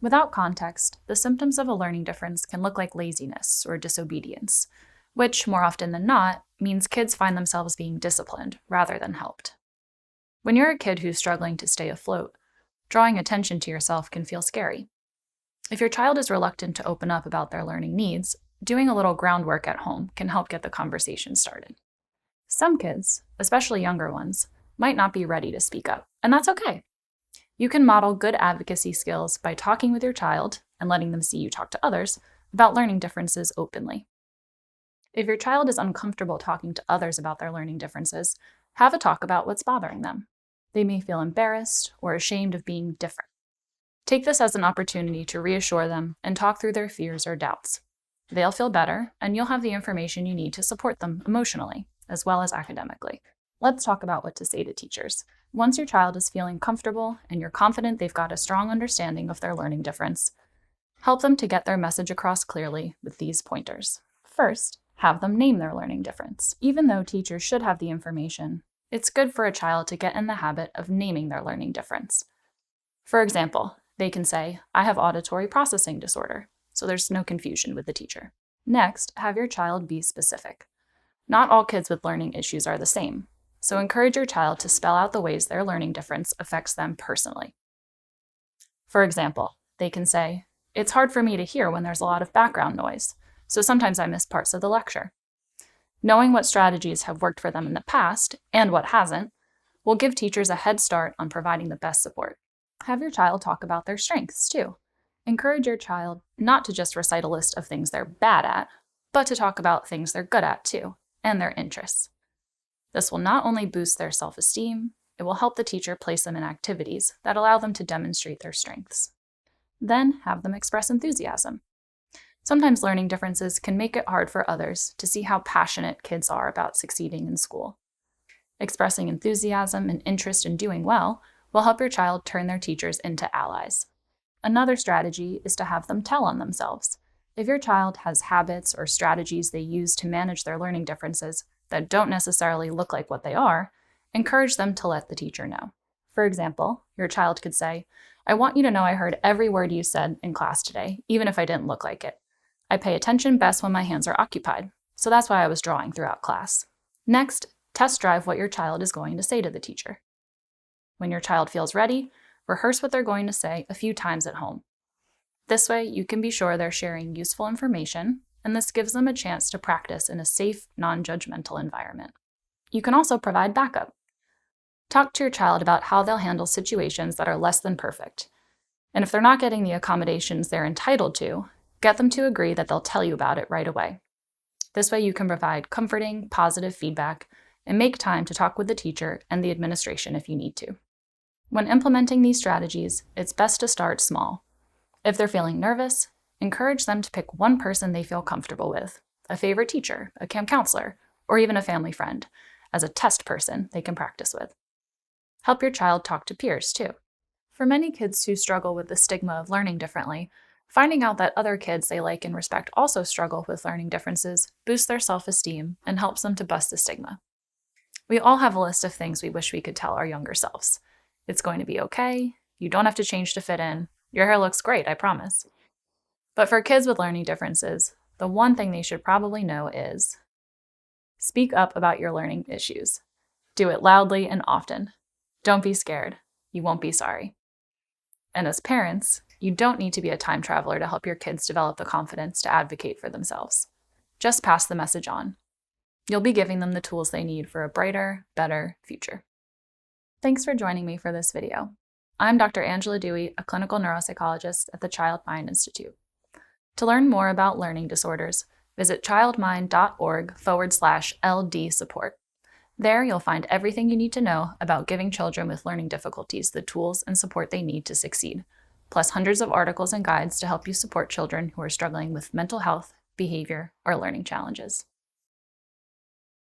Without context, the symptoms of a learning difference can look like laziness or disobedience, which, more often than not, means kids find themselves being disciplined rather than helped. When you're a kid who's struggling to stay afloat, drawing attention to yourself can feel scary. If your child is reluctant to open up about their learning needs, doing a little groundwork at home can help get the conversation started. Some kids, especially younger ones, might not be ready to speak up, and that's okay. You can model good advocacy skills by talking with your child and letting them see you talk to others about learning differences openly. If your child is uncomfortable talking to others about their learning differences, have a talk about what's bothering them. They may feel embarrassed or ashamed of being different. Take this as an opportunity to reassure them and talk through their fears or doubts. They'll feel better, and you'll have the information you need to support them emotionally, as well as academically. Let's talk about what to say to teachers. Once your child is feeling comfortable and you're confident they've got a strong understanding of their learning difference, help them to get their message across clearly with these pointers. First, have them name their learning difference. Even though teachers should have the information, it's good for a child to get in the habit of naming their learning difference. For example, they can say, "I have auditory processing disorder," so there's no confusion with the teacher. Next, have your child be specific. Not all kids with learning issues are the same, so encourage your child to spell out the ways their learning difference affects them personally. For example, they can say, "It's hard for me to hear when there's a lot of background noise, so sometimes I miss parts of the lecture." Knowing what strategies have worked for them in the past, and what hasn't, will give teachers a head start on providing the best support. Have your child talk about their strengths, too. Encourage your child not to just recite a list of things they're bad at, but to talk about things they're good at, too, and their interests. This will not only boost their self-esteem, it will help the teacher place them in activities that allow them to demonstrate their strengths. Then have them express enthusiasm. Sometimes learning differences can make it hard for others to see how passionate kids are about succeeding in school. Expressing enthusiasm and interest in doing well will help your child turn their teachers into allies. Another strategy is to have them tell on themselves. If your child has habits or strategies they use to manage their learning differences that don't necessarily look like what they are, encourage them to let the teacher know. For example, your child could say, "I want you to know I heard every word you said in class today, even if I didn't look like it. I pay attention best when my hands are occupied, so that's why I was drawing throughout class." Next, test drive what your child is going to say to the teacher. When your child feels ready, rehearse what they're going to say a few times at home. This way, you can be sure they're sharing useful information, and this gives them a chance to practice in a safe, non-judgmental environment. You can also provide backup. Talk to your child about how they'll handle situations that are less than perfect. And if they're not getting the accommodations they're entitled to, get them to agree that they'll tell you about it right away. This way you can provide comforting, positive feedback and make time to talk with the teacher and the administration if you need to. When implementing these strategies, it's best to start small. If they're feeling nervous, encourage them to pick one person they feel comfortable with, a favorite teacher, a camp counselor, or even a family friend, as a test person they can practice with. Help your child talk to peers, too. For many kids who struggle with the stigma of learning differently, finding out that other kids they like and respect also struggle with learning differences boosts their self-esteem and helps them to bust the stigma. We all have a list of things we wish we could tell our younger selves. It's going to be okay, you don't have to change to fit in, your hair looks great, I promise. But for kids with learning differences, the one thing they should probably know is speak up about your learning issues. Do it loudly and often. Don't be scared. You won't be sorry. And as parents, you don't need to be a time traveler to help your kids develop the confidence to advocate for themselves. Just pass the message on. You'll be giving them the tools they need for a brighter, better future. Thanks for joining me for this video. I'm Dr. Angela Dewey, a clinical neuropsychologist at the Child Mind Institute. To learn more about learning disorders, visit childmind.org/LD support. There, you'll find everything you need to know about giving children with learning difficulties the tools and support they need to succeed, plus hundreds of articles and guides to help you support children who are struggling with mental health, behavior, or learning challenges.